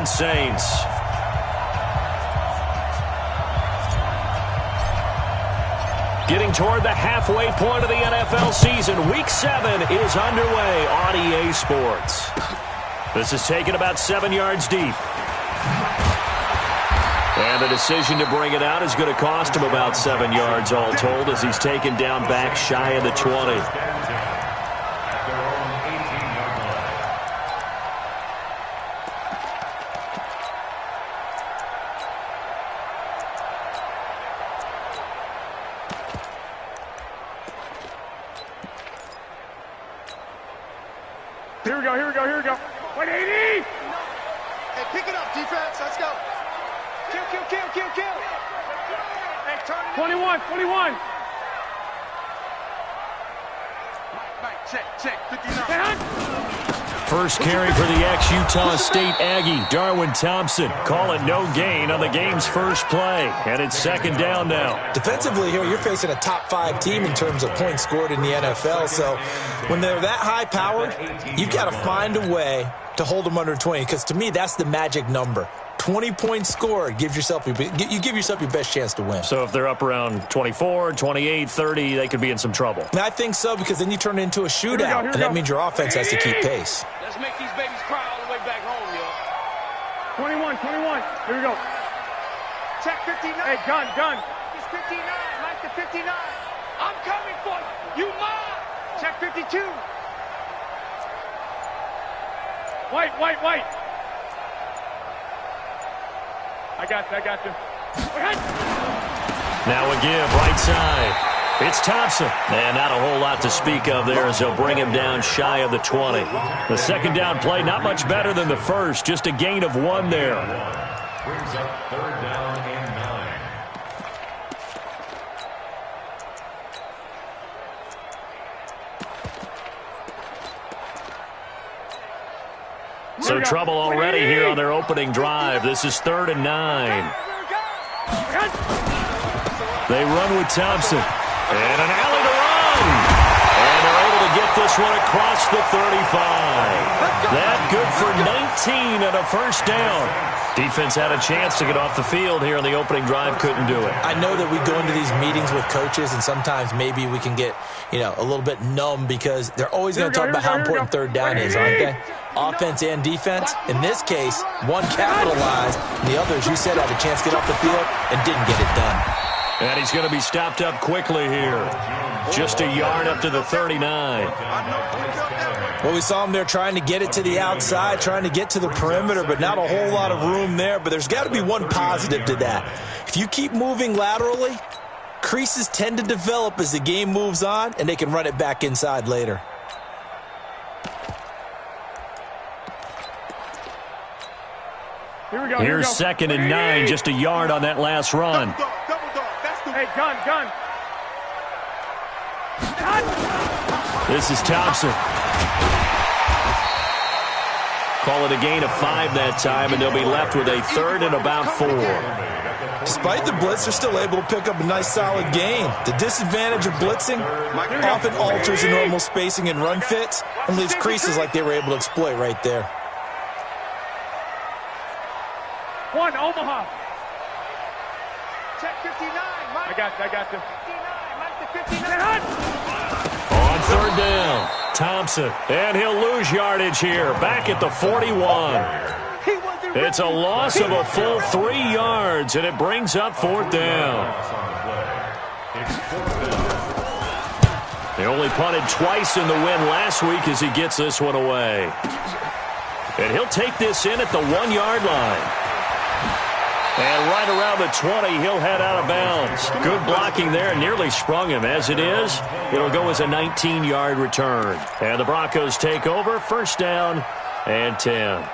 Orleans Saints. Getting toward the halfway point of the NFL season. Week 7 is underway on EA Sports. This is taken about 7 yards deep. And the decision to bring it out is going to cost him about 7 yards all told as he's taken down back shy of the 20. Here we go. 180! Hey, pick it up, defense. Let's go. Kill. Hey, turn it. 21. Mike, check. 59. First carry for the ex-Utah State Aggie, Darwin Thompson. Call it no gain on the game's first play. And it's second down now. Defensively here, you're facing a top-5 team in terms of points scored in the NFL. So when they're that high-powered, you've got to find a way to hold them under 20. Because to me, that's the magic number. 20 points scored, you give yourself your best chance to win. So if they're up around 24, 28, 30, they could be in some trouble. And I think so, because then you turn it into a shootout, and that means your offense has to keep pace. Let's make these babies cry all the way back home, yo. 21. Here we go. Check 59. Hey, gun. It's 59. Mike the 59. I'm coming for you. You mine. Check 52. White. I got you. Now a give, right side. It's Thompson. And not a whole lot to speak of there as they'll bring him down shy of the 20. The second down play, not much better than the first. Just a gain of 1 there. Brings up third down and 9. So trouble already here on their opening drive. This is 3rd and 9. They run with Thompson. And an alley to run. And they're able to get this one across the 35. That good for 19 and a first down. Defense had a chance to get off the field here on the opening drive. Couldn't do it. I know that we go into these meetings with coaches, and sometimes maybe we can get, a little bit numb because they're always going to talk about how important third down is, aren't they? Offense and defense. In this case, one capitalized, and the others, you said, had a chance to get off the field and didn't get it done. And he's going to be stopped up quickly here. Just a yard up to the 39. Well, we saw him there trying to get it to the outside, trying to get to the perimeter, but not a whole lot of room there. But there's got to be one positive to that. If you keep moving laterally, creases tend to develop as the game moves on, and they can run it back inside later. Here we go. Here's 2nd and 9, just a yard on that last run. Hey, gun. This is Thompson. Call it a gain of 5 that time, and they'll be left with a 3rd and about 4. Despite the blitz, they're still able to pick up a nice, solid gain. The disadvantage of blitzing often alters the normal spacing and run fits and leaves creases like they were able to exploit right there. 1, Omaha. Check 59. Mike. I got you. 59. Mike the 59. On 3rd down, Thompson. And he'll lose yardage here, back at the 41. It's a loss of a full 3 yards, and it brings up 4th down. They only punted twice in the win last week as he gets this one away. And he'll take this in at the 1-yard line. And right around the 20, he'll head out of bounds. Good blocking there, nearly sprung him. As it is, it'll go as a 19-yard return. And the Broncos take over, 1st down and 10.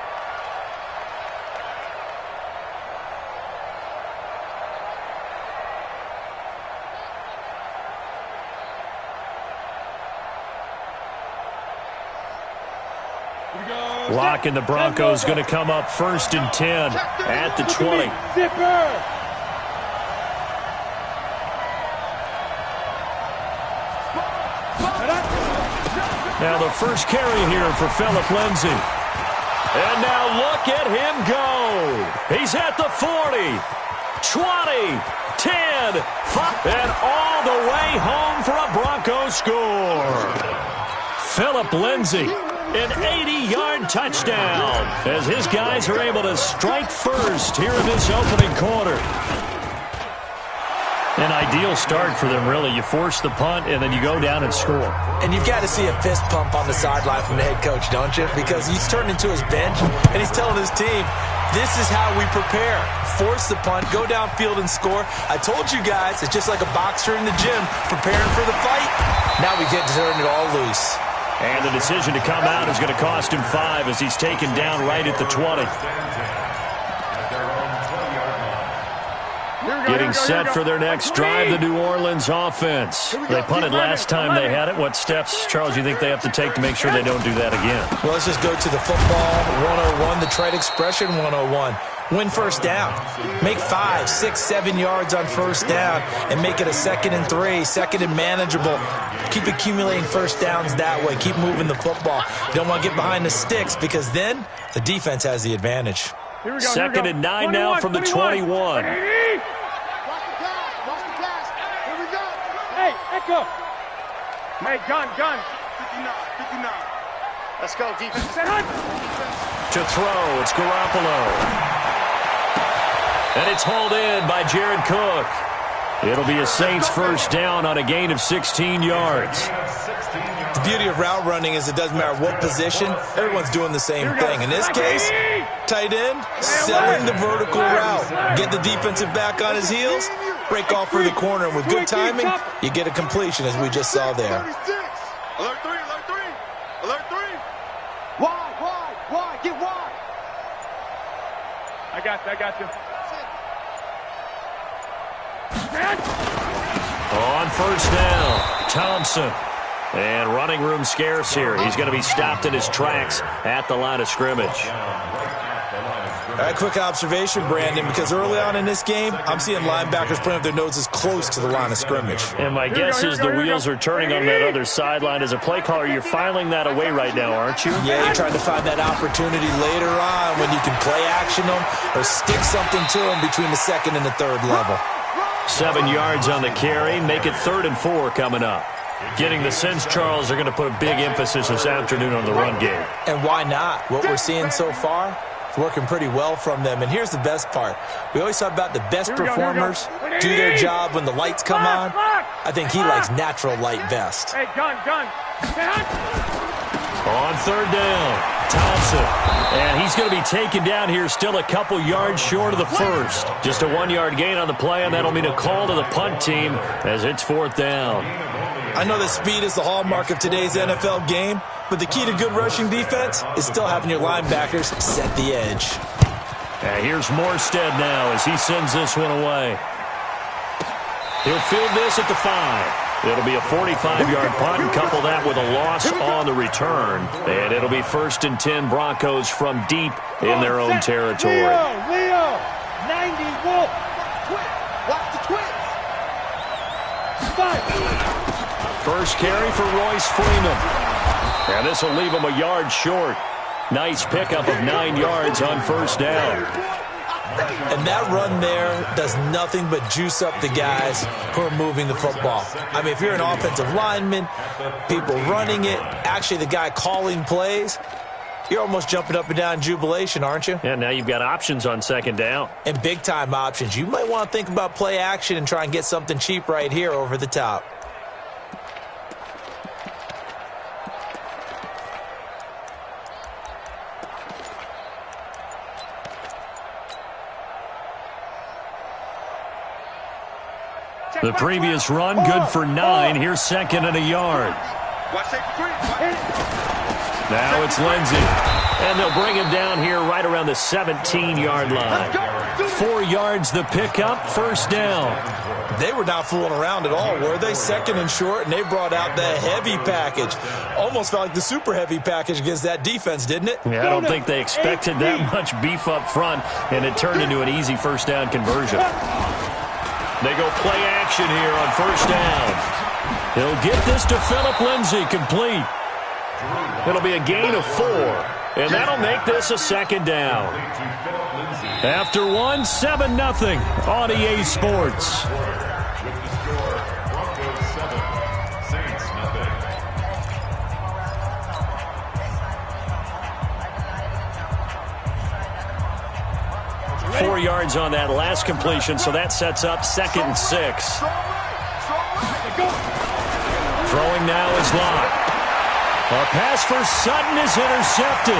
Lock, and the Broncos going to come up 1st and 10 at the 20. Now the first carry here for Phillip Lindsay. And now look at him go. He's at the 40, 20, 10, 5, and all the way home for a Broncos score. Philip Lindsay, an 80-yard touchdown as his guys are able to strike first here in this opening quarter. An ideal start for them, really. You force the punt, and then you go down and score. And you've got to see a fist pump on the sideline from the head coach, don't you? Because he's turned into his bench, and he's telling his team, this is how we prepare. Force the punt, go downfield and score. I told you guys, it's just like a boxer in the gym preparing for the fight. Now we get to turn it all loose. And the decision to come out is going to cost him 5 as he's taken down right at the 20. Getting set for their next drive, the New Orleans offense. They punted last time they had it. What steps, Charles, you think they have to take to make sure they don't do that again? Well, let's just go to the football 101, the trade expression 101. Win first down. Make 5, 6, 7 yards on first down and make it a 2nd and 3, 2nd and manageable. Keep accumulating first downs that way. Keep moving the football. You don't want to get behind the sticks because then the defense has the advantage. 2nd and 9 now from the 21. Go. Hey, gun. 59. Let's go, defense. To throw, it's Garoppolo. And it's hauled in by Jared Cook. It'll be a Saints first down on a gain of 16 yards. The beauty of route running is it doesn't matter what position, everyone's doing the same thing. In this case, tight end, selling the vertical route. Get the defensive back on his heels, break off for the corner, and with good timing, you get a completion as we just saw there. Alert 3. Wide, get wide. I got you. On first down, Thompson. And running room scarce here. He's going to be stopped in his tracks at the line of scrimmage. All right, quick observation, Brandon, because early on in this game, I'm seeing linebackers putting up their noses close to the line of scrimmage. And my guess is the wheels are turning on that other sideline. As a play caller, you're filing that away right now, aren't you? Yeah, you're trying to find that opportunity later on when you can play action them or stick something to them between the 2nd and the 3rd level. 7 yards on the carry. Make it 3rd and 4 coming up. Getting the sense, Charles, they're going to put a big emphasis this afternoon on the run game. And why not? What we're seeing so far, it's working pretty well from them. And here's the best part. We always talk about the best performers do their job when the lights come on. I think he likes natural light best. Hey, gun. On 3rd down, Thompson. And he's going to be taken down here still a couple yards short of the first. Just a 1-yard gain on the play, and that'll mean a call to the punt team as it's 4th down. I know that speed is the hallmark of today's NFL game, but the key to good rushing defense is still having your linebackers set the edge. And here's Morstead now as he sends this one away. He'll field this at the 5. It'll be a 45-yard punt and couple that with a loss on the return. And it'll be 1st and 10 Broncos from deep in their own territory. Leo, 90 Wolf. Watch the twins. 5. First carry for Royce Freeman. And this will leave him a yard short. Nice pickup of 9 yards on first down. And that run there does nothing but juice up the guys who are moving the football. I mean, if you're an offensive lineman, people running it, actually the guy calling plays, you're almost jumping up and down in jubilation, aren't you? And now you've got options on 2nd down. And big-time options. You might want to think about play action and try and get something cheap right here over the top. The previous run, good for 9. Here's 2nd and a yard. Now it's Lindsay. And they'll bring him down here right around the 17-yard line. 4 yards the pickup, first down. They were not fooling around at all, were they? 2nd and short, and they brought out the heavy package. Almost felt like the super heavy package against that defense, didn't it? Yeah, I don't think they expected that much beef up front, and it turned into an easy first down conversion. They go play action here on first down. He'll get this to Philip Lindsay, complete. It'll be a gain of 4. And that'll make this a second down. After one, 7-0 on EA Sports. With the score, Broncos 7, Saints nothing. 4 yards on that last completion, so that sets up 2nd and 6. Throwing now is Lott. A pass for Sutton is intercepted.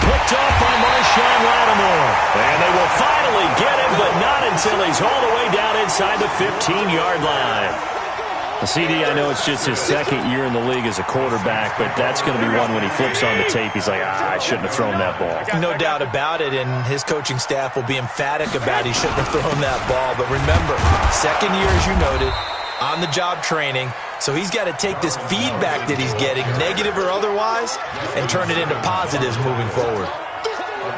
Picked off by Marshawn Lattimore. And they will finally get him, but not until he's all the way down inside the 15-yard line. CD, I know it's just his 2nd year in the league as a quarterback, but that's going to be one when he flips on the tape. He's like, I shouldn't have thrown that ball. No doubt about it, and his coaching staff will be emphatic about he shouldn't have thrown that ball. But remember, 2nd year, as you noted, on-the-job training. So he's got to take this feedback that he's getting, negative or otherwise, and turn it into positives moving forward.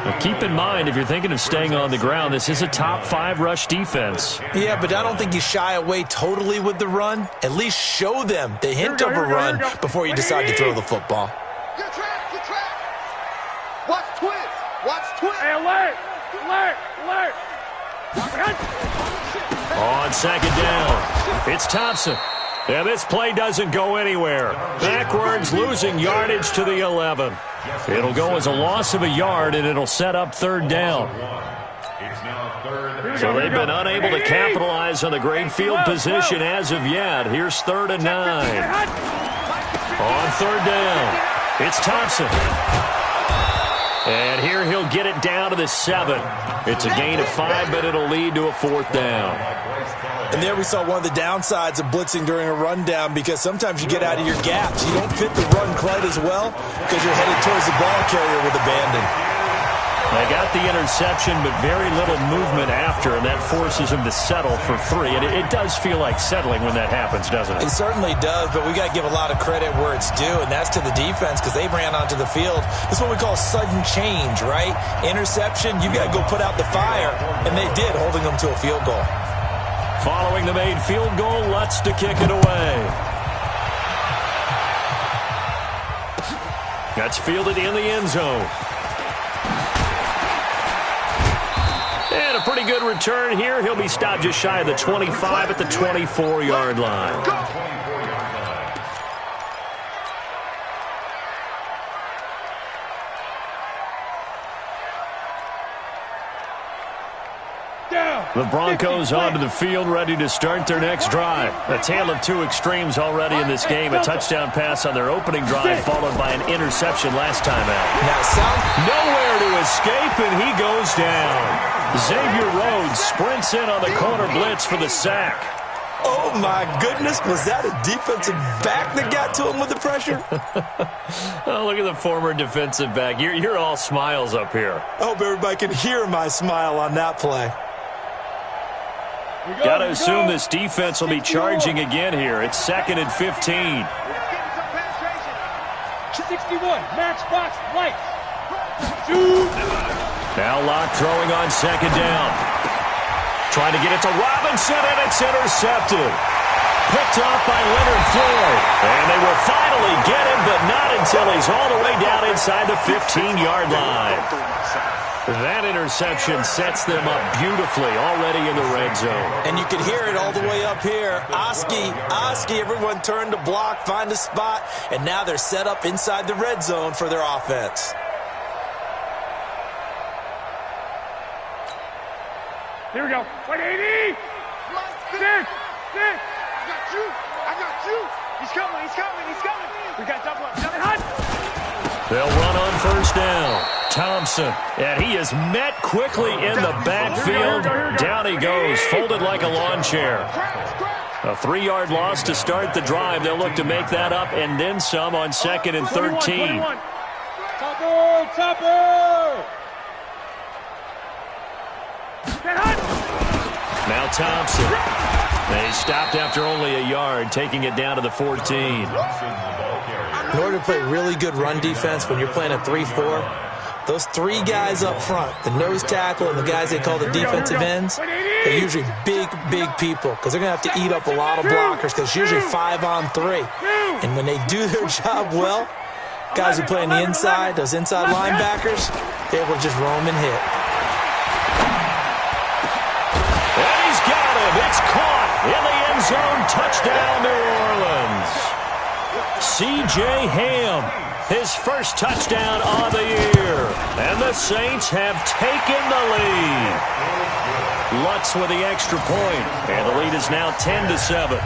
Well, keep in mind, if you're thinking of staying on the ground, this is a top 5 rush defense. Yeah, but I don't think you shy away totally with the run. At least show them the hint of a run before you decide to throw the football. Good track, good track. Watch twist. Watch twist. Hey, alert. Alert. Alert. On 2nd down, it's Thompson. And this play doesn't go anywhere. Backwards, losing yardage to the 11. It'll go as a loss of a yard, and it'll set up 3rd down. So they've been unable to capitalize on the great field position as of yet. Here's 3rd and 9. On 3rd down, it's Thompson. And here he'll get it down to the 7. It's a gain of 5, but it'll lead to a 4th down. And there we saw one of the downsides of blitzing during a rundown, because sometimes you get out of your gaps. You don't fit the run quite as well because you're headed towards the ball carrier with abandon. They got the interception, but very little movement after, and that forces him to settle for 3. And it does feel like settling when that happens, doesn't it? It certainly does, but we got to give a lot of credit where it's due, and that's to the defense, because they ran onto the field. This is what we call sudden change, right? Interception, you got to go put out the fire, and they did, holding them to a field goal. Following the made field goal, Lutz to kick it away. That's fielded in the end zone. And a pretty good return here. He'll be stopped just shy of the 25 at the 24-yard line. The Broncos onto the field, ready to start their next drive. A tale of 2 extremes already in this game. A touchdown pass on their opening drive, followed by an interception last time out. Nowhere to escape, and he goes down. Xavier Rhodes sprints in on the corner blitz for the sack. Oh, my goodness. Was that a defensive back that got to him with the pressure? Oh, look at the former defensive back. You're all smiles up here. I hope everybody can hear my smile on that play. Got to assume this defense will be charging again here. It's 2nd and 15. 61, match box, lights. Now Lott throwing on 2nd down. Trying to get it to Robinson, and it's intercepted. Picked off by Leonard Floyd. And they will finally get him, but not until he's all the way down inside the 15-yard line. That interception sets them up beautifully already in the red zone. And you can hear it all the way up here. Oski, everyone turned to block, find a spot, and now they're set up inside the red zone for their offense. Here we go. 180. 6. I got you. He's coming. We got double up. They'll run on 1st down. Thompson, and he is met quickly in the backfield. Down he goes, folded like a lawn chair. A 3-yard loss to start the drive. They'll look to make that up and then some on 2nd and 13. Topper! Now Thompson. They stopped after only a yard, taking it down to the 14. In order to play really good run defense when you're playing a 3-4, those 3 guys up front, the nose tackle and the guys they call the defensive ends, they're usually big people because they're going to have to eat up a lot of blockers because it's usually 5-on-3. And when they do their job well, Guys who play on the inside, those inside linebackers, they're able to just roam and hit. And he's got him. It's caught in the end zone. Touchdown, New Orleans. C.J. Ham, his first touchdown of the year. And the Saints have taken the lead. Lutz with the extra point. And the lead is now 10-7.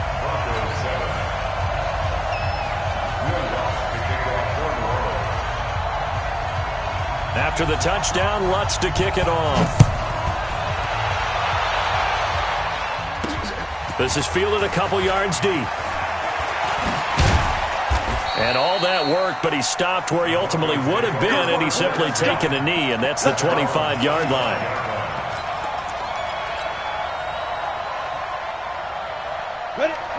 After the touchdown, Lutz to kick it off. This is fielded a couple yards deep. And all that work, but he stopped where he ultimately would have been, and he's simply taken a knee, and that's the 25-yard line.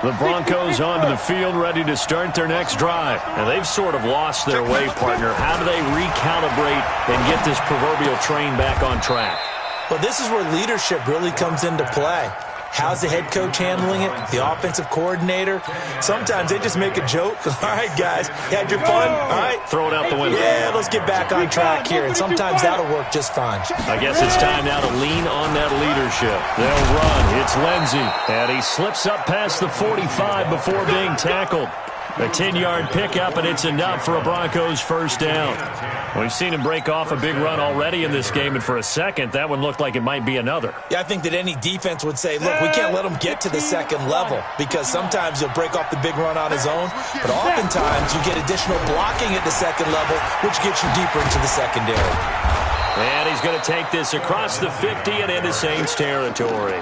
The Broncos onto the field, ready to start their next drive. And they've sort of lost their way, partner. How do they recalibrate and get this proverbial train back on track? Well, this is where leadership really comes into play. How's the head coach handling it? The offensive coordinator? Sometimes they just make a joke. All right, guys, you had your fun? All right. Throw it out the window. Yeah, let's get back on track here. And sometimes that'll work just fine. I guess it's time now to lean on that leadership. They'll run. It's Lindsey. And he slips up past the 45 before being tackled. A 10-yard pickup, and it's enough for a Broncos first down. We've seen him break off a big run already in this game, and for a second, that one looked like it might be another. Yeah, I think that any defense would say, look, we can't let him get to the second level, because sometimes he'll break off the big run on his own, but oftentimes you get additional blocking at the second level, which gets you deeper into the secondary. And he's going to take this across the 50 and into Saints territory.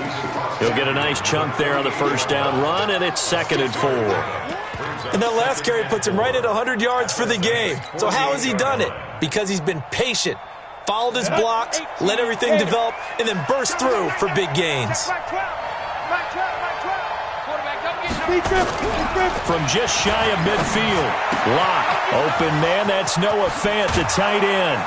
He'll get a nice chunk there on the first down run, and it's 2nd and 4. And that last carry puts him right at 100 yards for the game. So how has he done it? Because he's been patient, followed his blocks, let everything develop, and then burst through for big gains. From just shy of midfield, Locke, open man, that's Noah Fant, the tight end.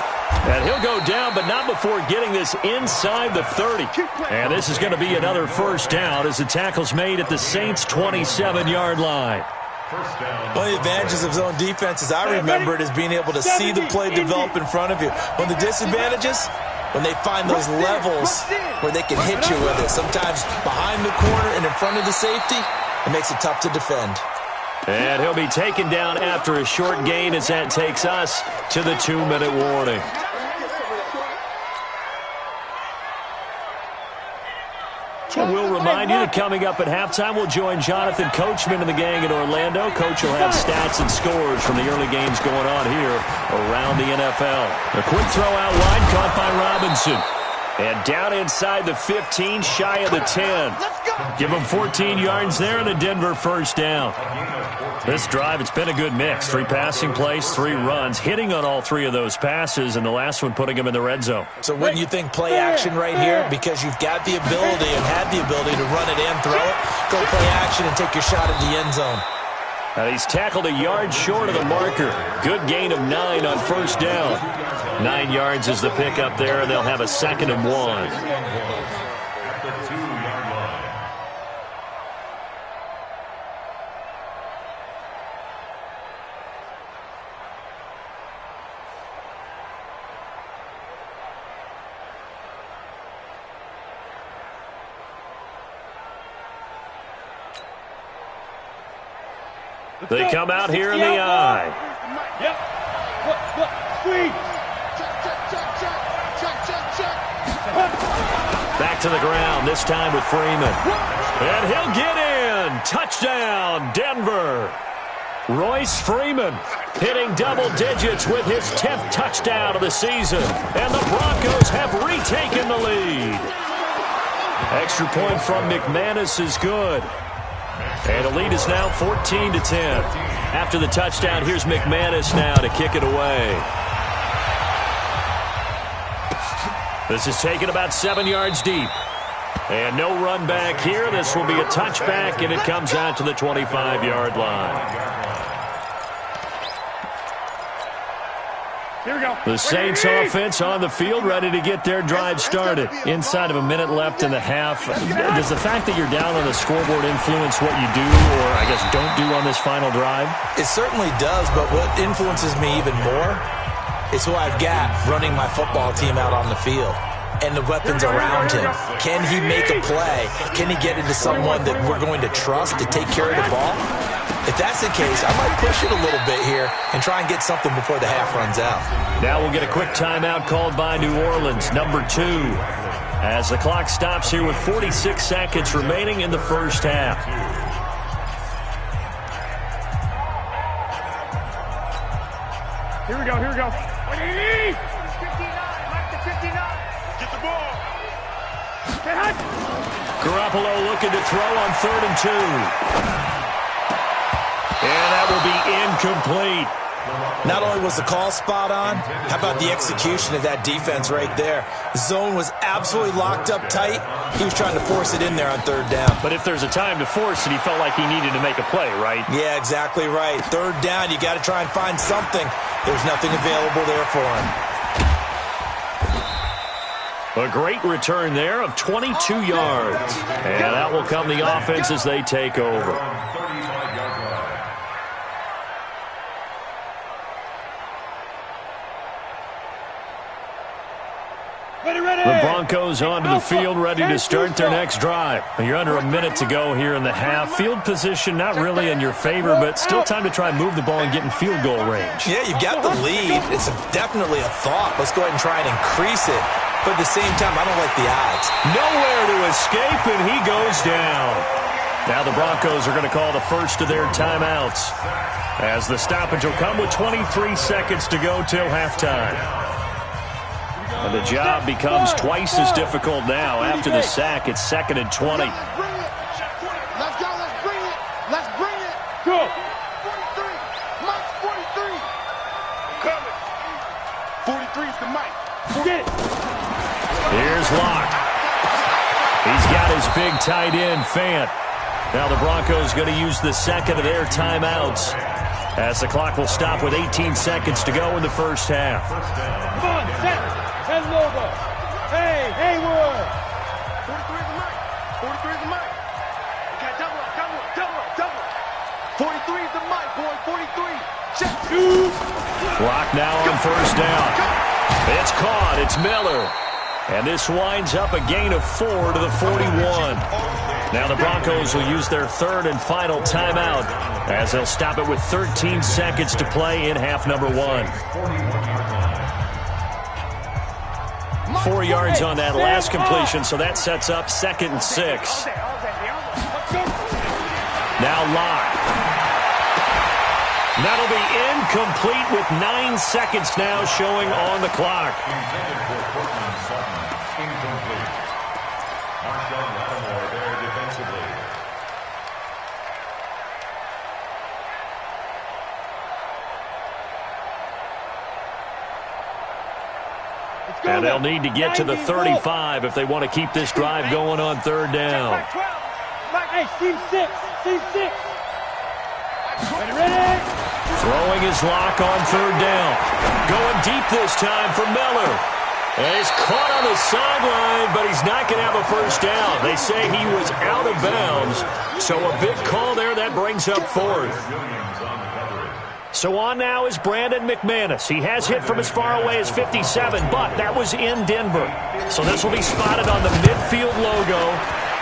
And he'll go down, but not before getting this inside the 30. And this is going to be another first down as the tackle's made at the Saints' 27-yard line. One of the advantages of zone defense, as I remember it, is being able to see the play develop in front of you. One of the disadvantages, when they find those levels where they can hit you with it. Sometimes behind the corner and in front of the safety, it makes it tough to defend. And he'll be taken down after a short gain as that takes us to the 2-minute warning. So we'll remind you that coming up at halftime, we'll join Jonathan Coachman and the gang in Orlando. Coach will have stats and scores from the early games going on here around the NFL. A quick throw out wide, caught by Robinson. And down inside the 15, shy of the 10. Give them 14 yards there and a Denver first down. This drive, it's been a good mix. 3 passing plays, 3 runs, hitting on all 3 of those passes, and the last one putting them in the red zone. So wouldn't you think play action right here? Because you've got the ability and had the ability to run it and throw it. Go play action and take your shot at the end zone. And he's tackled a yard short of the marker. Good gain of 9 on first down. 9 yards is the pickup there, and they'll have a 2nd and 1. They come out here in the eye. Yep. Look. Squeeze. Back to the ground, this time with Freeman. And he'll get in. Touchdown, Denver. Royce Freeman hitting double digits with his 10th touchdown of the season. And the Broncos have retaken the lead. Extra point from McManus is good. And the lead is now 14-10. After the touchdown, here's McManus now to kick it away. This is taken about 7 yards deep. And no run back here. This will be a touchback, and it comes out to the 25-yard line. Here we go. The Saints offense on the field, ready to get their drive started. Inside of a minute left in the half. Does the fact that you're down on the scoreboard influence what you do, or I guess don't do on this final drive? It certainly does, but what influences me even more is who I've got running my football team out on the field and the weapons around him. Can he make a play? Can he get into someone that we're going to trust to take care of the ball? If that's the case, I might push it a little bit here and try and get something before the half runs out. Now we'll get a quick timeout called by New Orleans, number 2, as the clock stops here with 46 seconds remaining in the first half. Here we go. 59, Mike the 59. Get the ball. Garoppolo looking to throw on 3rd and 2. And that will be incomplete. Not only was the call spot on, how about the execution of that defense right there? The zone was absolutely locked up tight. He was trying to force it in there on 3rd down. But if there's a time to force it, he felt like he needed to make a play, right? Yeah, exactly right. 3rd down, you got to try and find something. There's nothing available there for him. A great return there of 22 yards. And that will come the offense as they take over. The Broncos onto the field, ready to start their next drive. You're under a minute to go here in the half. Field position not really in your favor, but still time to try and move the ball and get in field goal range. Yeah, you've got the lead. It's definitely a thought. Let's go ahead and try and increase it. But at the same time, I don't like the odds. Nowhere to escape, and he goes down. Now the Broncos are going to call the first of their timeouts, as the stoppage will come with 23 seconds to go till halftime. And the job becomes twice as difficult now. After the sack, it's 2nd and 20. Let's go, let's bring it. Let's bring it. Go. 43. Mike's 43. Coming. 43 is the mic. Get it. Here's Locke. He's got his big tight end, Fant. Now the Broncos going to use the second of their timeouts, as the clock will stop with 18 seconds to go in the first half. Come on, set. 10 logo. Hey, Haywood. 43 is the mic. 43 is the mic. Okay, double up. 43 is the mic, boy. 43. Check. Clock now on first down. It's caught. It's Miller. And this winds up a gain of 4 to the 41. Now the Broncos will use their 3rd and final timeout, as they'll stop it with 13 seconds to play in half number 1. 4 yards on that last completion, so that sets up 2nd and 6. Now Locke. That'll be incomplete with 9 seconds now showing on the clock. And they'll need to get to the 35 if they want to keep this drive going on 3rd down. Hey, team 6. Ready? Throwing his Lock on 3rd down. Going deep this time for Miller. And he's caught on the sideline, but he's not going to have a first down. They say he was out of bounds. So a big call there that brings up 4th. So on now is Brandon McManus. He has hit from as far away as 57, but that was in Denver. So this will be spotted on the midfield logo.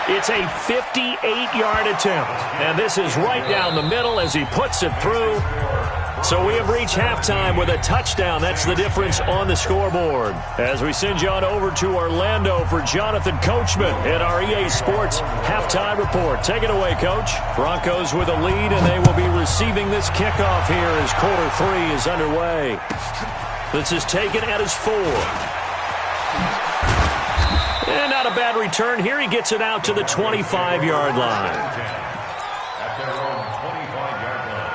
It's a 58-yard attempt. And this is right down the middle as he puts it through. So we have reached halftime with a touchdown. That's the difference on the scoreboard. As we send you on over to Orlando for Jonathan Coachman at our EA Sports Halftime Report. Take it away, Coach. Broncos with a lead, and they will be receiving this kickoff here as quarter 3 is underway. This is taken at his 4. And not a bad return here. He gets it out to the 25-yard line. At their own 25-yard line.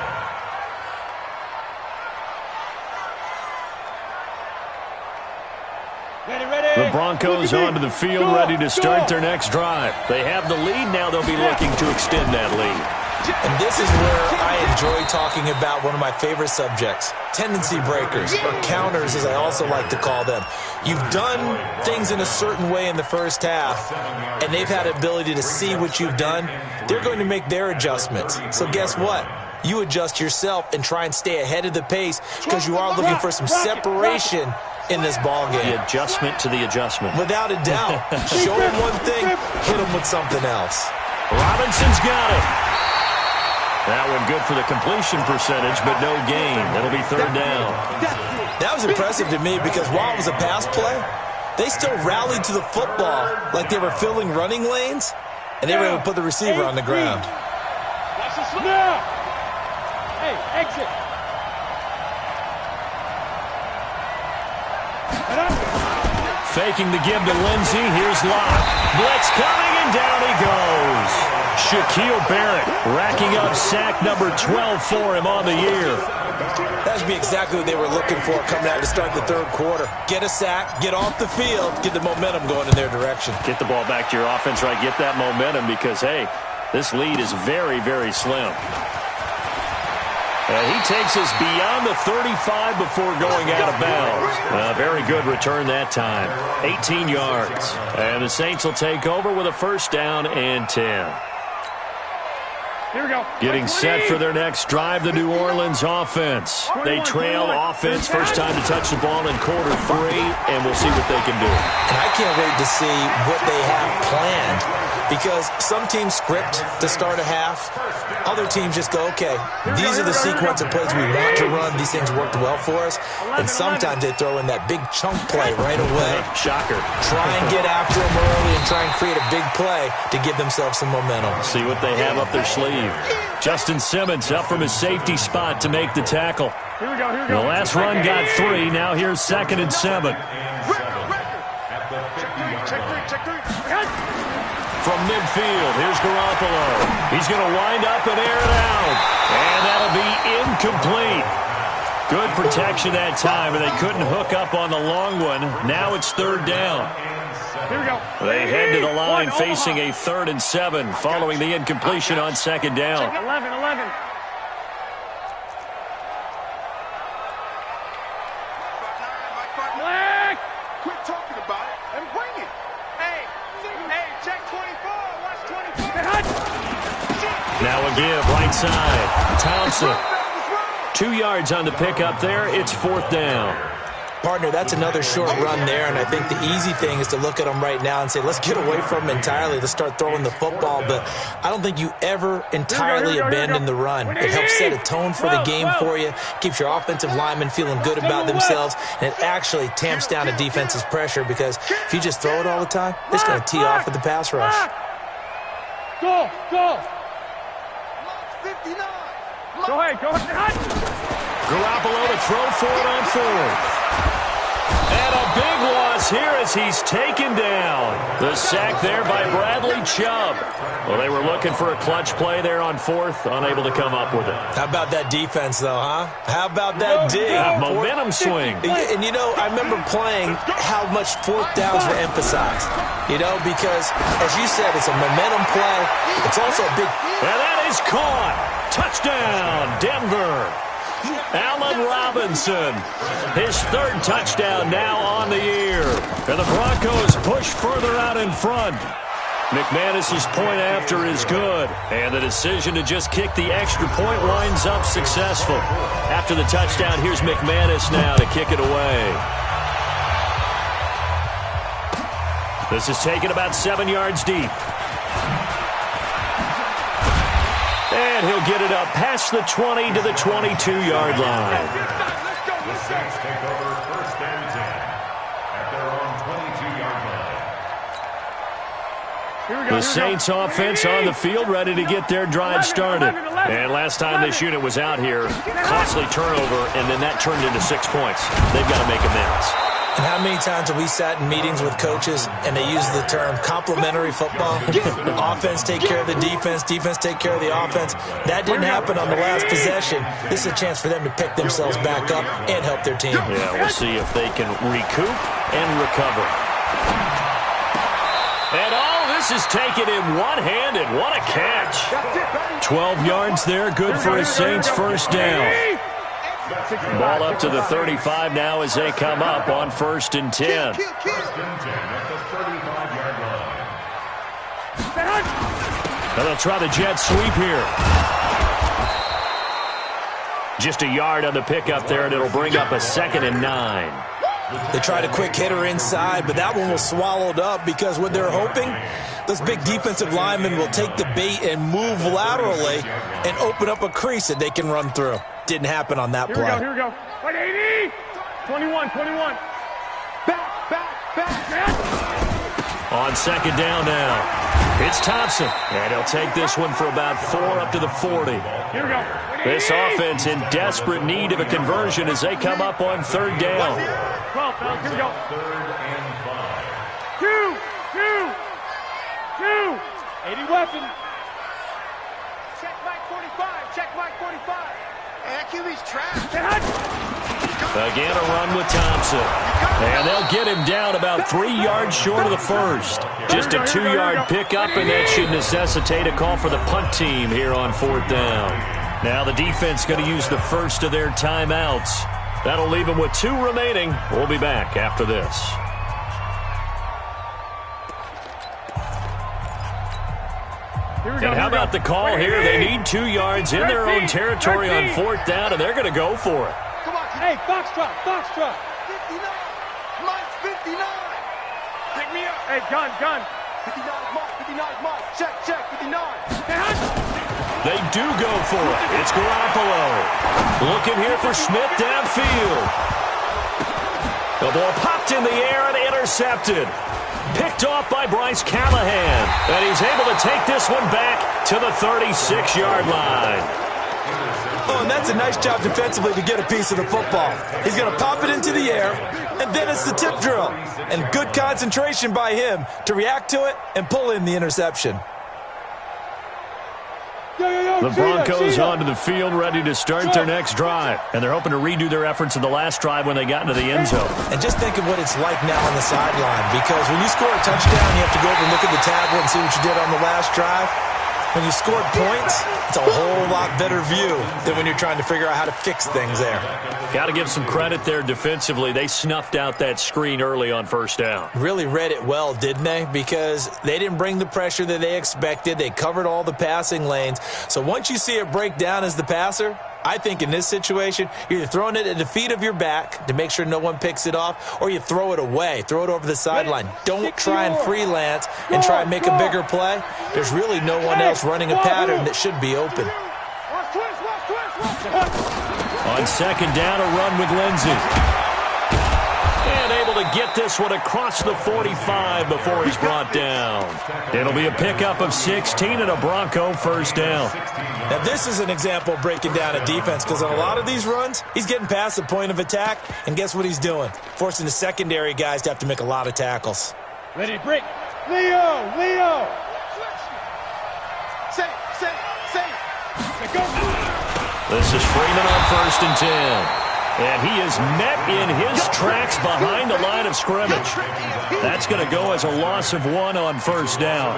Ready. The Broncos onto the field, ready to start their next drive. They have the lead. Now they'll be looking to extend that lead. And this is where I enjoy talking about one of my favorite subjects, tendency breakers, or counters as I also like to call them. You've done things in a certain way in the first half, and they've had the ability to see what you've done. They're going to make their adjustments. So guess what? You adjust yourself and try and stay ahead of the pace because you are looking for some separation in this ball game. The adjustment to the adjustment. Without a doubt. Show them one thing, hit them with something else. Robinson's got it. That one good for the completion percentage, but no gain. It'll be third down. That was impressive to me because while it was a pass play, they still rallied to the football like they were filling running lanes, and they were able to put the receiver on the ground. Watch the snap. Hey, exit. Faking the give to Lindsey. Here's Locke. Blitz coming, and down he goes. Shaquille Barrett racking up sack number 12 for him on the year. That should be exactly what they were looking for coming out to start the third quarter. Get a sack, get off the field, get the momentum going in their direction. Get the ball back to your offense, right? Get that momentum because, hey, this lead is very, very slim. And he takes us beyond the 35 before going out of bounds. Very good return that time. 18 yards. And the Saints will take over with a first down and 10. Here we go. Getting set for their next drive, the New Orleans offense. They trail offense, first time to touch the ball in quarter 3, and we'll see what they can do. And I can't wait to see what they have planned because some teams script to start a half. Other teams just go, okay, these are the sequence of plays we want to run. These things worked well for us. And sometimes they throw in that big chunk play right away. Shocker. Try and get after them early and try and create a big play to give themselves some momentum. See what they have up their sleeve. Justin Simmons up from his safety spot to make the tackle. Here we go. The last run got 3. Now here's 2nd and 7. From midfield, here's Garoppolo. He's going to wind up and air it out. And that'll be incomplete. Good protection that time, and they couldn't hook up on the long one. Now it's third down. Here we go. They head to the line facing a 3rd and 7 following the incompletion on 2nd down. 11. Black. Quit talking about it and bring it. Hey, check 24. Watch 24. Now a give, right side. Thompson. 2 yards on the pickup there. It's 4th down. Partner, that's another short run there, and I think the easy thing is to look at them right now and say, let's get away from them entirely. Let's start throwing the football, but I don't think you ever entirely abandon the run. It helps set a tone for the game for you, keeps your offensive linemen feeling good about themselves, and it actually tamps down a defense's pressure because if you just throw it all the time, it's going to tee off with the pass rush. Go. 59. Go ahead. Garoppolo to throw for it on 4th. And a big loss here as he's taken down. The sack there by Bradley Chubb. Well, they were looking for a clutch play there on 4th, unable to come up with it. How about that defense, though, huh? How about that D? Momentum swing. And, you know, I remember playing how much 4th downs were emphasized. You know, because, as you said, it's a momentum play. It's also a big... And that is caught. Touchdown, Denver. Allen Robinson, his 3rd touchdown now on the year. And the Broncos push further out in front. McManus's point after is good. And the decision to just kick the extra point winds up successful. After the touchdown, here's McManus now to kick it away. This is taken about 7 yards deep. And he'll get it up past the 20 to the 22-yard line. The Saints take over 1st and 10 at their own 22-yard line. The Saints offense on the field, ready to get their drive started. And last time this unit was out here, costly turnover, and then that turned into 6 points. They've got to make amends. And how many times have we sat in meetings with coaches and they use the term complementary football? Offense take care of the defense, defense take care of the offense. That didn't happen on the last possession. This is a chance for them to pick themselves back up and help their team. Yeah, we'll see if they can recoup and recover. And this this is taken in one-handed. What a catch. 12 yards there. Good for his Saints first down. Ball up to the 35 now as they come up on 1st and 10. First and 10 at the 35-yard line. And they'll try the jet sweep here. Just a yard on the pickup there, and it'll bring up a 2nd and 9. They tried a quick hitter inside, but that one was swallowed up because what they're hoping, those big defensive linemen will take the bait and move laterally and open up a crease that they can run through. Didn't happen on that play. Here we go. Right, 80. 21. Back. On 2nd down now, it's Thompson, and he'll take this one for about 4 up to the 40. Here we go. This offense in desperate need of a conversion as they come up on 3rd down. 12, fellas. Here we go. 3rd and 5. 2. 80 weapon. Check Mike 45. Check Mike 45. Hey, that QB's trash. Again, a run with Thompson. And they'll get him down about 3 yards short of the first. Just a 2-yard pickup, and that should necessitate a call for the punt team here on 4th down. Now the defense going to use the first of their timeouts. That'll leave them with 2 remaining. We'll be back after this. And how about the call here? They need 2 yards in their own territory on 4th down, and they're going to go for it. Come on. Hey, Foxtrot. 59. Mike's 59. Pick me up. Hey, gun. 59 Mike. Check. 59. They do go for it. It's Garoppolo. Looking here for Smith downfield. The ball popped in the air and intercepted. Picked off by Bryce Callahan. And he's able to take this one back to the 36-yard line. Oh, and that's a nice job defensively to get a piece of the football. He's going to pop it into the air, and then it's the tip drill. And good concentration by him to react to it and pull in the interception. The Broncos onto the field, ready to start their next drive. And they're hoping to redo their efforts in the last drive when they got into the end zone. And just think of what it's like now on the sideline, because when you score a touchdown, you have to go over and look at the tablet and see what you did on the last drive. When you scored points, it's a whole lot better view than when you're trying to figure out how to fix things there. Got to give some credit there defensively. They snuffed out that screen early on 1st down. Really read it well, didn't they? Because they didn't bring the pressure that they expected. They covered all the passing lanes. So once you see it break down as the passer, I think in this situation, you're either throwing it at the feet of your back to make sure no one picks it off, or you throw it away, throw it over the sideline. Don't try and freelance and try and make a bigger play. There's really no one else running a pattern that should be open. On 2nd down, a run with Lindsey. And able to get this one across the 45 before he's brought down. It'll be a pickup of 16 and a Bronco 1st down. Now, this is an example of breaking down a defense, because on a lot of these runs, he's getting past the point of attack, and guess what he's doing? Forcing the secondary guys to have to make a lot of tackles. Ready, break. Leo. Say. This is Freeman on 1st and 10. And he is met in his tracks behind the line of scrimmage. That's going to go as a loss of 1 on 1st down.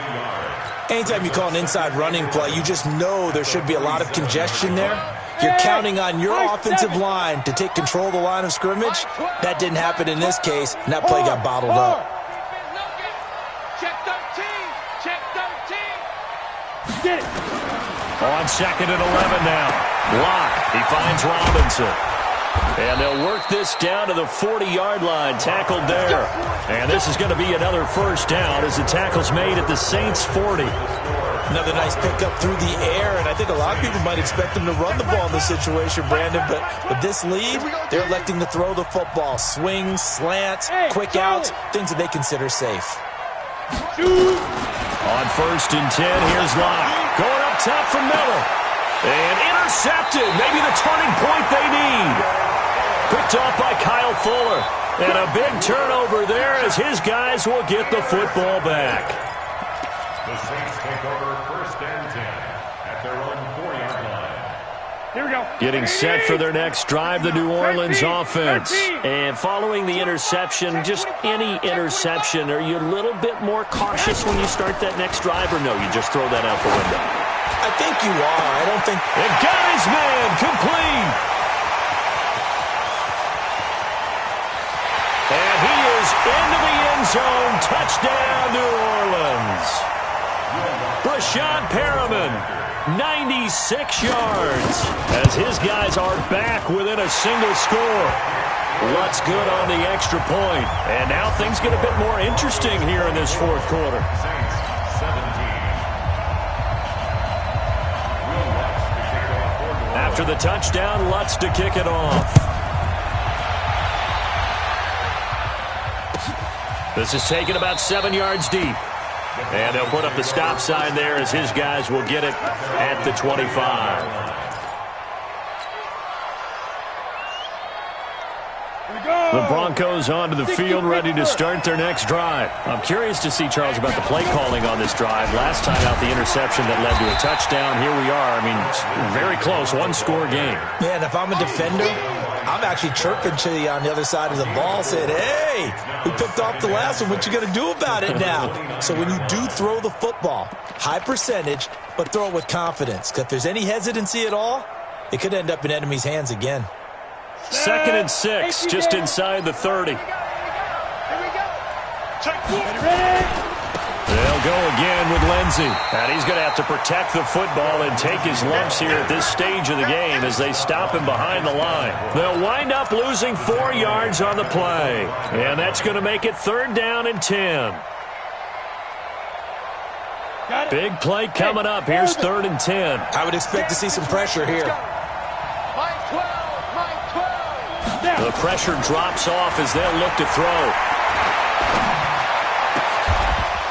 Anytime you call an inside running play, you just know there should be a lot of congestion there. You're counting on your offensive line to take control of the line of scrimmage. That didn't happen in this case, and that play got bottled up. Check 13. Get it. On 2nd and 11 now. Block. He finds Robinson. And they'll work this down to the 40-yard line, tackled there. And this is going to be another 1st down as the tackle's made at the Saints' 40. Another nice pickup through the air, and I think a lot of people might expect them to run the ball in this situation, Brandon, but with this lead, they're electing to throw the football. Swings, slants, quick outs, things that they consider safe. On 1st and 10, here's Locke. Going up top for Miller. And intercepted. Maybe the turning point they need. Picked off by Kyle Fuller. And a big turnover there as his guys will get the football back. The Saints take over 1st and 10 at their own 4-yard line. Here we go. Getting set for their next drive, the New Orleans offense. And following the interception, just any interception, are you a little bit more cautious when you start that next drive, or no, you just throw that out the window? I think you are. I don't think... And got his man complete. And he is into the end zone. Touchdown, New Orleans. Brashad Perriman, 96 yards, as his guys are back within a single score. Lutz good on the extra point. And now things get a bit more interesting here in this fourth quarter. After the touchdown, Lutz to kick it off. This is taken about 7 yards deep. And they'll put up the stop sign there as his guys will get it at the 25. The Broncos onto the field, ready to start their next drive. I'm curious to see, Charles, about the play calling on this drive. Last time out, the interception that led to a touchdown. Here we are. I mean, very close, one-score game. Yeah, and if I'm a defender, I'm actually chirping to you on the other side of the ball, saying, hey, we picked off the last one. What you going to do about it now? So when you do throw the football, high percentage, but throw it with confidence. Because if there's any hesitancy at all, it could end up in enemy's hands again. 2nd and 6, just inside the 30. Here we go. Check. They'll go again with Lindsey. And he's going to have to protect the football and take his lumps here at this stage of the game as they stop him behind the line. They'll wind up losing 4 yards on the play. And that's going to make it 3rd down and 10. Big play coming up. Here's 3rd and 10. I would expect to see some pressure here. The pressure drops off as they'll look to throw.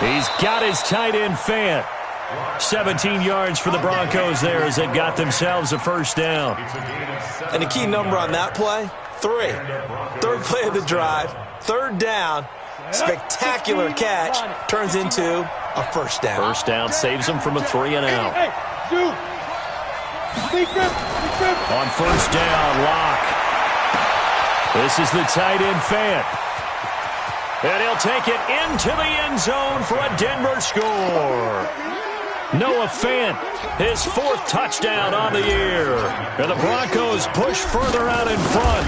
He's got his tight end Fant. 17 yards for the Broncos there as they've got themselves a first down. And the key number on that play, 3. 3rd play of the drive, 3rd down, spectacular catch, turns into a first down. First down saves them from a 3 and out. On first down, Locke. This is the tight end Fant. And he'll take it into the end zone for a Denver score. Noah Fant, his 4th touchdown on the year. And the Broncos push further out in front.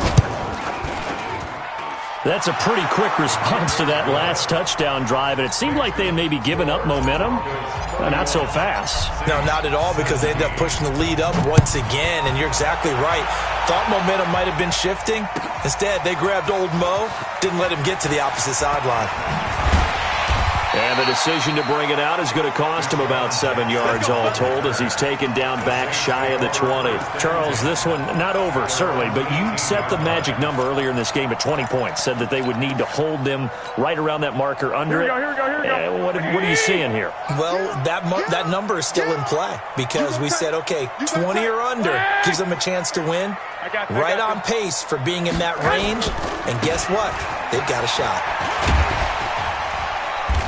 That's a pretty quick response to that last touchdown drive, and it seemed like they had maybe given up momentum. Not so fast. No, not at all, because they ended up pushing the lead up once again, and you're exactly right. Thought momentum might have been shifting. Instead, they grabbed old Mo, didn't let him get to the opposite sideline. And the decision to bring it out is going to cost him about 7 yards all told as he's taken down back shy of the 20. Charles, this one not over, certainly, but you set the magic number earlier in this game at 20 points. Said that they would need to hold them right around that marker under it. Here we go. What are you seeing here? Well, that number is still in play because we said, okay, 20 or under gives them a chance to win. Right on pace for being in that range. And guess what? They've got a shot.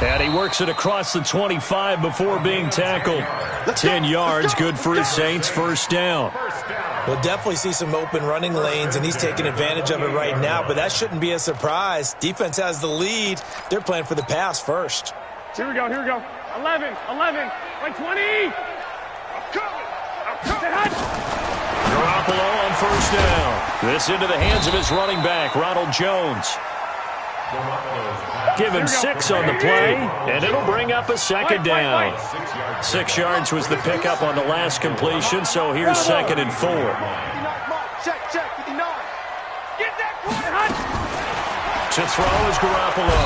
And he works it across the 25 before being tackled. 10 yards, good for his Saints, first down. We'll definitely see some open running lanes, and he's taking advantage of it right now, but that shouldn't be a surprise. Defense has the lead. They're playing for the pass first. Here we go. 11, like 20. Garoppolo on first down. This into the hands of his running back, Ronald Jones. Give him 6 on the play, and it'll bring up a second down. 6 yards was the pickup on the last completion, so here's 2nd and 4. Check, 59. Get that To throw is Garoppolo.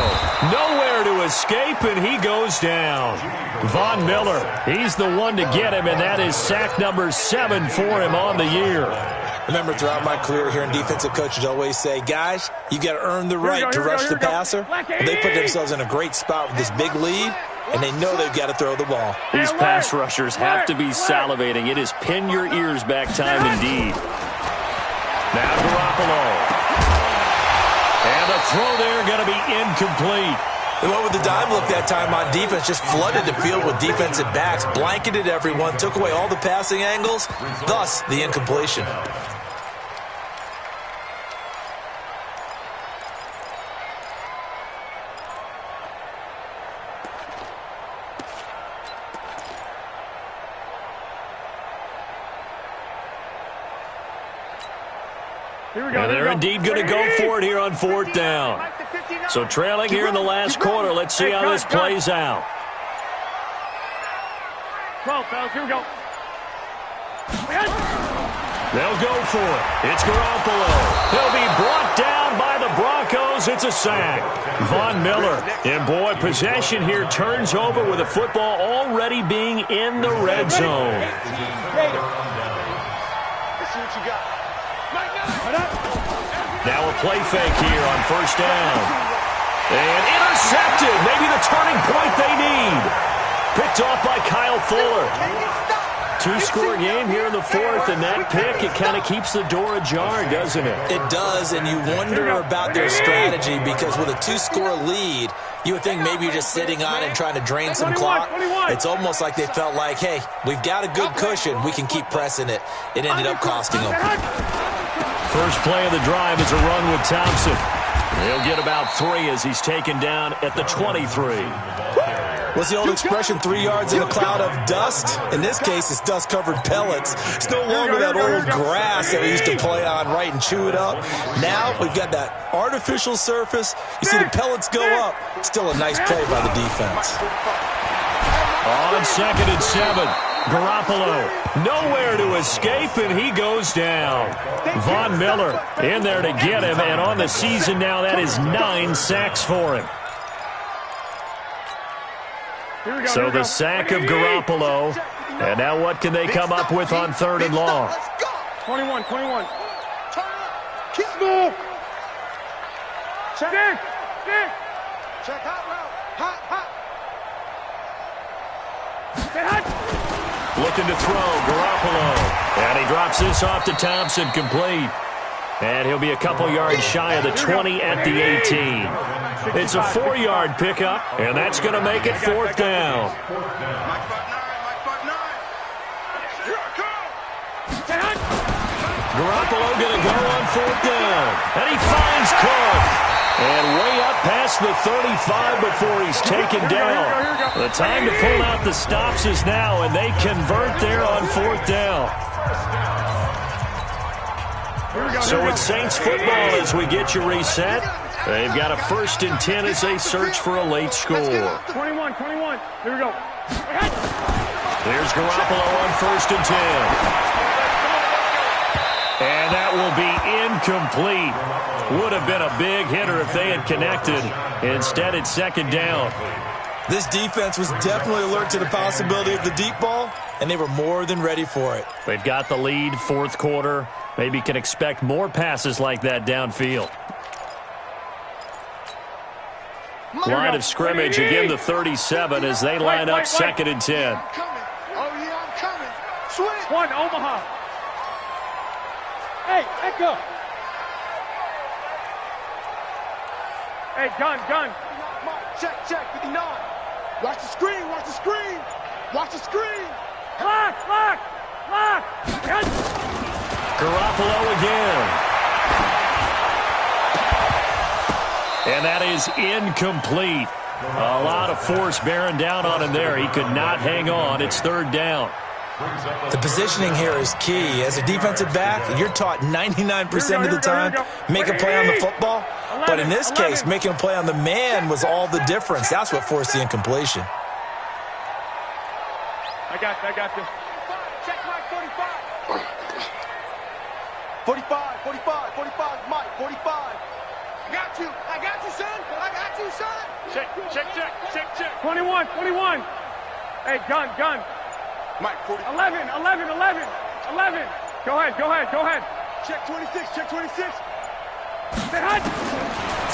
Nowhere to escape, and he goes down. Von Miller, he's the one to get him, and that is sack number 7 for him on the year. Remember, throughout my career here in defensive coaches always say, guys, you got to earn the right to rush the passer. They put themselves in a great spot with this big lead, and they know they've got to throw the ball. These pass rushers have to be salivating. It is pin your ears back time indeed. Now Garoppolo. And the throw there going to be incomplete. They went with the dime look that time on defense, just flooded the field with defensive backs, blanketed everyone, took away all the passing angles, thus the incompletion. And they're indeed going to go for it here on 4th down. So trailing here in the last quarter. Let's see how this plays out. 12, fellas, here we go. They'll go for it. It's Garoppolo. He'll be brought down by the Broncos. It's a sack. Von Miller. And boy, possession here turns over with the football already being in the red zone. Let's see what you got. Now a play fake here on 1st down. And intercepted. Maybe the turning point they need. Picked off by Kyle Fuller. 2-score game here in the 4th, and that pick, it kind of keeps the door ajar, doesn't it? It does, and you wonder about their strategy because with a 2-score lead, you would think maybe you're just sitting on and trying to drain some clock. It's almost like they felt like, hey, we've got a good cushion. We can keep pressing it. It ended up costing them. First play of the drive is a run with Thompson. He'll get about 3 as he's taken down at the 23. What's the old expression, 3 yards in a cloud of dust? In this case, it's dust-covered pellets. It's no longer that old grass that we used to play on, right, and chew it up. Now we've got that artificial surface. You see the pellets go up. Still a nice play by the defense. On 2nd and 7, Garoppolo nowhere to escape, and he goes down. Von Miller in there to get him, and on the season now, that is 9 sacks for him. So the sack of Garoppolo, and now what can they come up with on 3rd and long? 21. Keep move. Check. Check hot route. Hot. Looking to throw, Garoppolo. And he drops this off to Thompson, complete. And he'll be a couple yards shy of the 20 at the 18. It's a 4-yard pickup, and that's going to make it 4th down. Garoppolo going to go on 4th down. And he finds Cook. And way up past the 35 before he's taken down. The time to pull out the stops is now, and they convert there on 4th down. So it's Saints football as we get you reset. They've got a 1st and 10 as they search for a late score. 21. Here we go. There's Garoppolo on 1st and 10. And that will be incomplete. Would have been a big hitter if they had connected. Instead, it's 2nd down. This defense was definitely alert to the possibility of the deep ball, and they were more than ready for it. They've got the lead, 4th quarter. Maybe can expect more passes like that downfield. Line of scrimmage, again the 37 as they line up 2nd and 10. I'm coming. Switch. 1, Omaha. Hey, Echo. Hey, gun. Check, 59. Watch the screen. Lock. Garoppolo again. And that is incomplete. A lot of force bearing down on him there. He could not hang on. It's 3rd down. The positioning here is key. As a defensive back, you're taught 99% of the time, make a play on the football. But in this case, making a play on the man was all the difference. That's what forced the incompletion. I got this. Check Mike 45. 45, Mike, 45. I got you, son. Check. 21. Hey, gun. Mike, 40. 11. Go ahead. Check 26.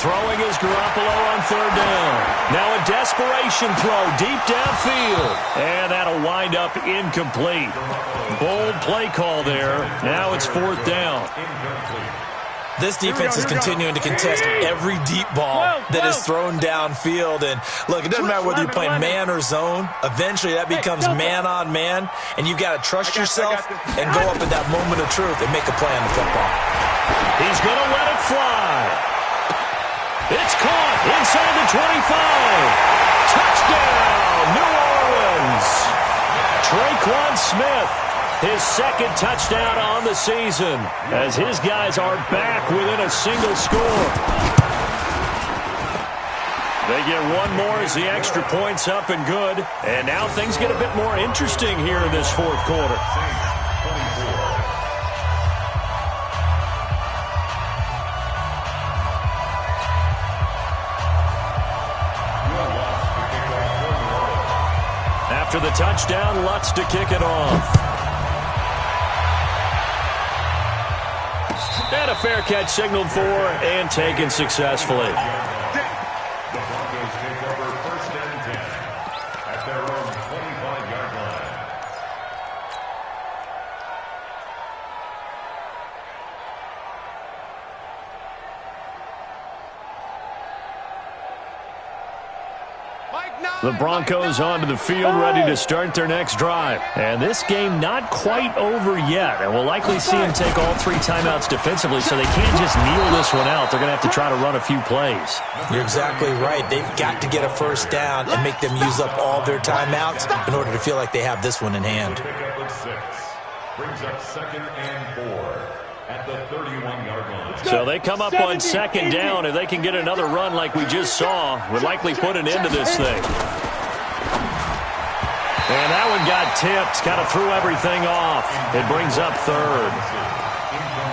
Throwing is Garoppolo on 3rd down. Now a desperation throw deep downfield. And that'll wind up incomplete. Bold play call there. Now it's 4th down. This defense is continuing to contest every deep ball that is thrown downfield. And look, it doesn't matter whether you're playing man or zone. Eventually, that becomes man on man, and you've got to trust yourself and go up at that moment of truth and make a play on the football. He's going to let it fly. It's caught inside the 25. Touchdown, New Orleans. Traquan Smith, his second touchdown on the season, as his guys are back within a single score. They get one more as the extra point's up and good. And now things get a bit more interesting here in this fourth quarter. After the touchdown, Lutz to kick it off. And a fair catch signaled for and taken successfully. The Broncos take over first and 10 at their own 25-yard line. The Broncos onto the field, ready to start their next drive. And this game not quite over yet. And we'll likely see them take all three timeouts defensively, so they can't just kneel this one out. They're going to have to try to run a few plays. You're exactly right. They've got to get a first down and make them use up all their timeouts in order to feel like they have this one in hand. Pick up at 6. Brings up second and 4 at the 31-yard line. So they come up on second down. If they can get another run like we just saw, would likely put an end to this thing. And that one got tipped, kind of threw everything off. It brings up third.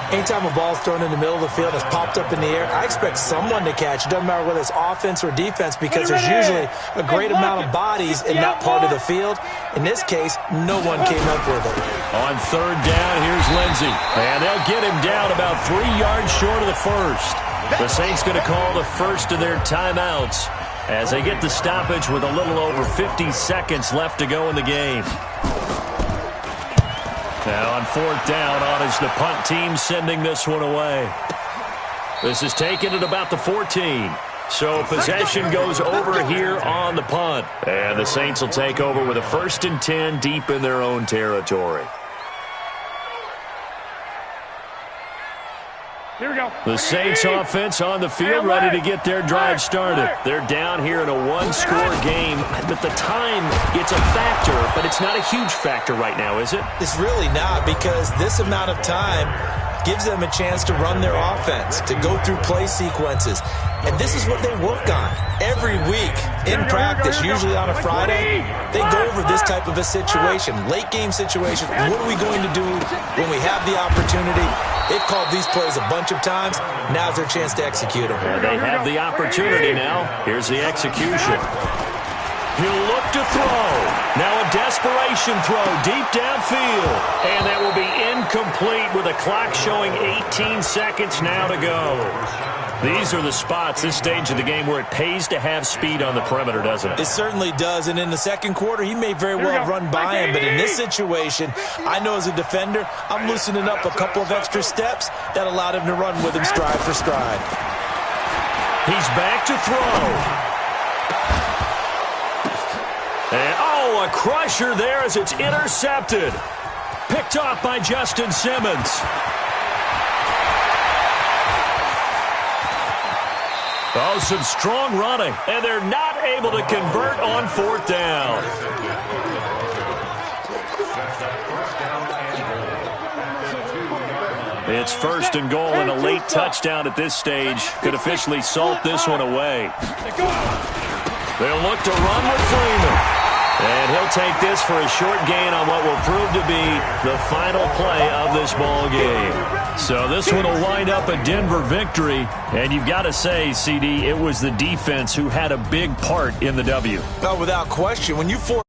Anytime a ball's thrown in the middle of the field, it's popped up in the air, I expect someone to catch. It doesn't matter whether it's offense or defense, because there's usually a great amount of bodies in that part of the field. In this case, no one came up with it. On third down, here's Lindsey. And they'll get him down about 3 yards short of the first. The Saints going to call the first of their timeouts as they get the stoppage with a little over 50 seconds left to go in the game. Now on fourth down, on is the punt team sending this one away. This is taken at about the 14. So possession goes over here on the punt. And the Saints will take over with a 1st and 10 deep in their own territory. Here we go. The Saints offense on the field, ready to get their drive started. They're down here in a one-score game. At the time, it's a factor, but it's not a huge factor right now, is it? It's really not, because this amount of time gives them a chance to run their offense, to go through play sequences. And this is what they work on every week in practice, usually on a Friday. They go over this type of a situation, late game situation. What are we going to do when we have the opportunity? They've called these plays a bunch of times. Now's their chance to execute them. And they have the opportunity now. Here's the execution. He'll look to throw. Now a desperation throw deep downfield. And that will be incomplete with a clock showing 18 seconds now to go. These are the spots, this stage of the game, where it pays to have speed on the perimeter, doesn't it? It certainly does. And in the second quarter, he may very well have run by him. But in this situation, I know as a defender, I'm loosening up a couple of extra steps that allowed him to run with him stride for stride. He's back to throw. And, oh, a crusher there as it's intercepted. Picked off by Justin Simmons. Oh, some strong running, and they're not able to convert on fourth down. It's 1st and goal, and a late touchdown at this stage could officially salt this one away. They'll look to run with Freeman. And he'll take this for a short gain on what will prove to be the final play of this ball game. So this one will wind up a Denver victory. And you've got to say, CD, it was the defense who had a big part in the W. No, without question. When you force